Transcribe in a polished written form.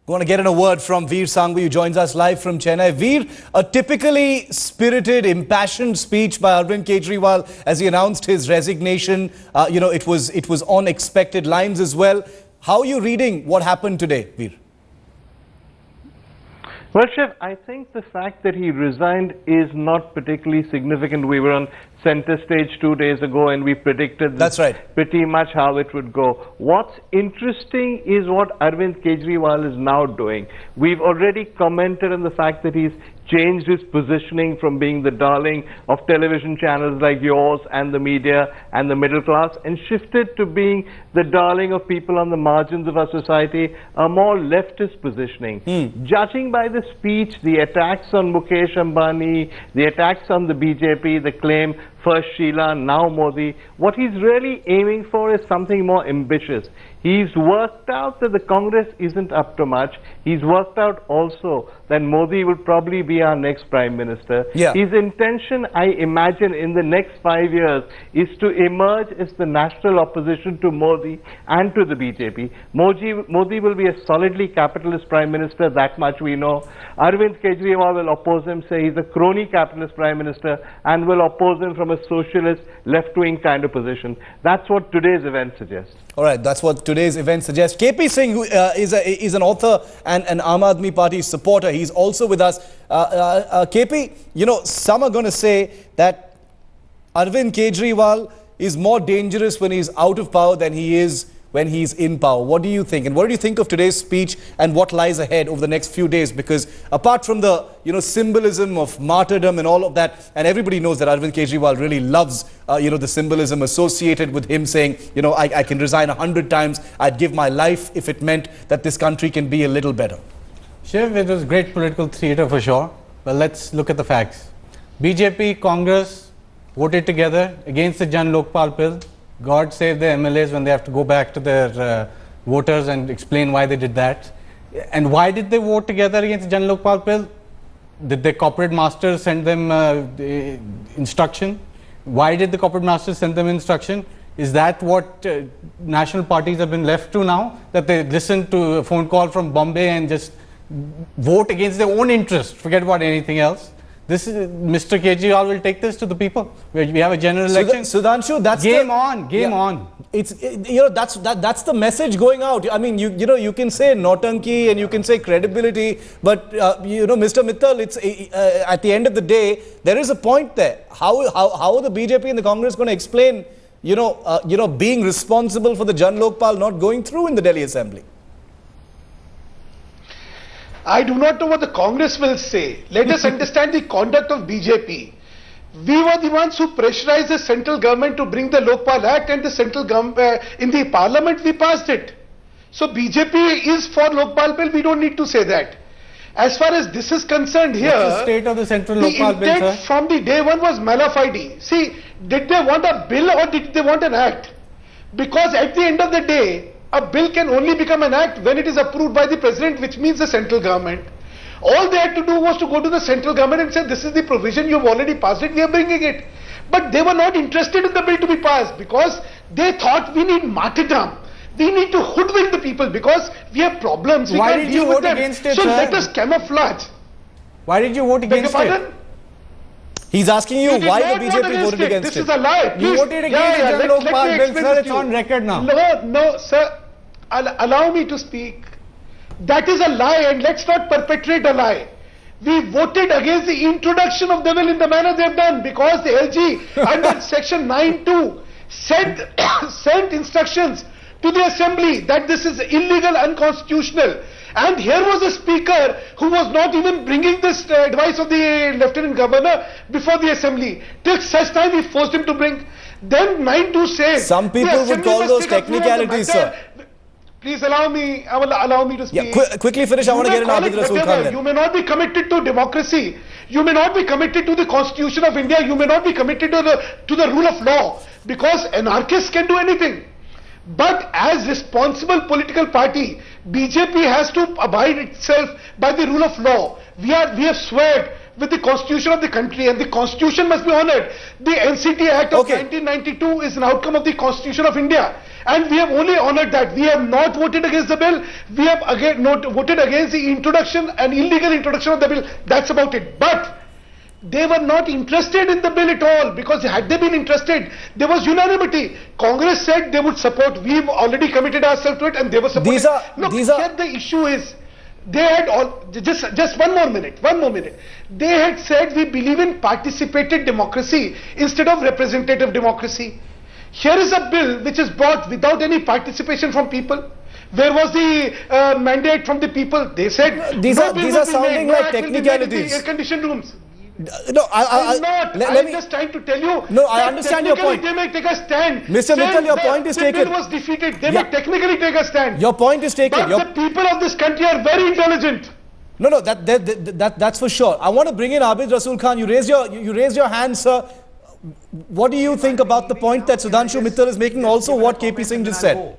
Going to get in a word from Vir Sanghvi, who joins us live from Chennai. Vir, a typically spirited, impassioned speech by Arvind Kejriwal as he announced his resignation. It was on expected lines as well. How are you reading what happened today, Vir? Well, Chef, I think the fact that he resigned is not particularly significant. We were on center stage 2 days ago and we predicted pretty much how it would go. What's interesting is what Arvind Kejriwal is now doing. We've already commented on the fact that he's changed his positioning from being the darling of television channels like yours and the media and the middle class and shifted to being the darling of people on the margins of our society, a more leftist positioning. Judging by the speech, the attacks on Mukesh Ambani, the attacks on the BJP, the claim first Sheila, now Modi, what he's really aiming for is something more ambitious. He's worked out that the Congress isn't up to much. He's worked out also that Modi will probably be our next Prime Minister. His intention, I imagine, in the next 5 years is to emerge as the national opposition to Modi and to the BJP. Modi will be a solidly capitalist Prime Minister, that much we know. Arvind Kejriwal will oppose him, say he's a crony capitalist Prime Minister, and will oppose him from a socialist, left-wing kind of position. That's what today's event suggests. All right, that's what today's event suggests. KP Singh, who is an author and an Aam Aadmi Party supporter, he's also with us. KP, some are going to say that Arvind Kejriwal is more dangerous when he's out of power than he is when he's in power. What do you think? And what do you think of today's speech and what lies ahead over the next few days? Because apart from the symbolism of martyrdom and all of that, and everybody knows that Arvind Kejriwal really loves the symbolism associated with him saying, I can resign 100 times, I'd give my life if it meant that this country can be a little better. Shiv, it was great political theatre for sure. But let's look at the facts. BJP, Congress voted together against the Jan Lokpal bill. God save the MLAs when they have to go back to their voters and explain why they did that. And why did they vote together against the Jan Lokpal bill? Did the corporate masters send them instruction? Why did the corporate masters send them instruction? Is that what national parties have been left to now? That they listen to a phone call from Bombay and just vote against their own interest, forget about anything else? Mr. Kejriwal will take this to the people. We have a general election. Sudhanshu, that's game on. It's that's the message going out. I mean, you can say Nautanki and you can say credibility, but Mr. Mittal, it's at the end of the day there is a point there. How are the BJP and the Congress going to explain being responsible for the Jan Lokpal not going through in the Delhi Assembly? I do not know what the Congress will say. Let us understand the conduct of BJP. We were the ones who pressurized the central government to bring the Lokpal Act, and the central government, in the parliament we passed it. So BJP is for Lokpal bill, we don't need to say that. As far as this is concerned here, what's the state of the central Lokpal bill, sir? From the day one was mala fide. See, did they want a bill or did they want an act? Because at the end of the day, a bill can only become an act when it is approved by the president, which means the central government. All they had to do was to go to the central government and say, this is the provision, you have already passed it, we are bringing it. But they were not interested in the bill to be passed because they thought we need martyrdom. We need to hoodwink the people because we have problems. Why did you vote against it, So sir? let us camouflage. Why did you vote against it? He's asking you why the BJP voted against it. This is a lie. You voted against the Jan Lokpal bill, sir. It's on record now. No, sir. Allow me to speak. That is a lie, and let's not perpetrate a lie. We voted against the introduction of the bill in the manner they have done because the LG under section 9(2) sent instructions to the assembly that this is illegal, unconstitutional. And here was a speaker who was not even bringing this advice of the lieutenant governor before the assembly. Till such time we forced him to bring. Then 9(2) says... Some people would call those technicalities, sir. Please allow me to speak. Yeah, quickly finish. I want to get an Abid Rasool Khan then. You may not be committed to democracy. You may not be committed to the Constitution of India. You may not be committed to the rule of law. Because anarchists can do anything. But as responsible political party, BJP has to abide itself by the rule of law. We have sweared with the constitution of the country, and the constitution must be honored. The NCT Act of 1992 is an outcome of the constitution of India, and we have only honored that. We have not voted against the bill. We have again not voted against the introduction and illegal introduction of the bill. That's about it. But they were not interested in the bill at all, because had they been interested, there was unanimity. Congress said they would support. We've already committed ourselves to it, and they were supporting. Here the issue is, they had all, just one more minute. They had said we believe in participated democracy instead of representative democracy. Here is a bill which is brought without any participation from people. Where was the mandate from the people? They said these are sounding like technicalities. Air-conditioned rooms. No, I'm just trying to tell you. No, I understand your point. They may take a stand. Mr. Mittal, your point is taken. The bill was defeated. They may technically take a stand. Your point is taken. But the people of this country are very intelligent. No, that's for sure. I want to bring in Abid Rasool Khan. You raised your hand, sir. What do you think about the point that Sudhanshu Mittal is making? Also, what KP Singh just said.